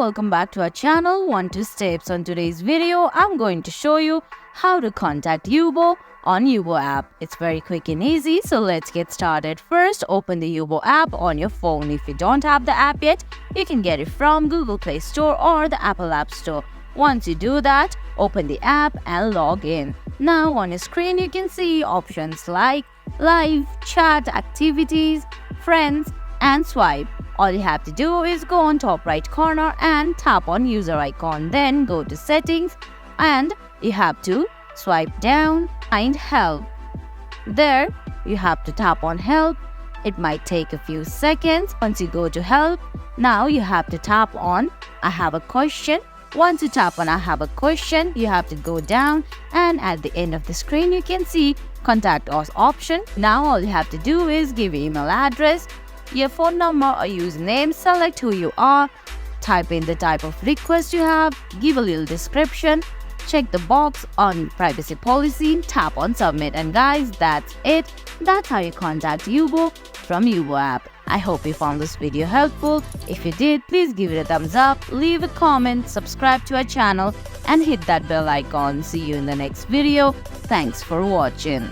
welcome back to our channel 1-2 Steps. On today's video, I'm going to show you how to contact Yubo on Yubo app. It's very quick and easy, so let's get started. First, open the Yubo app on your phone. If you don't have the app yet, you can get it from Google Play Store or the Apple App Store. Once you do that, open the app and log in. Now on your screen, you can see options like live, chat, activities, friends, and swipe. All you have to do is go on top right corner and tap on user icon. Then go to settings and you have to swipe down and help. There you have to tap on help. It might take a few seconds. Once you go to help, now you have to tap on I have a question. Once you tap on I have a question, you have to go down and at the end of the screen you can see contact us option. Now all you have to do is give your email address, your phone number or username, select who you are, type in the type of request you have, give a little description, check the box on privacy policy, tap on submit, and guys, that's it. That's how you contact Yubo from Yubo app. I hope you found this video helpful. If you did, please give it a thumbs up, leave a comment, subscribe to our channel and hit that bell icon. See you in the next video. Thanks for watching.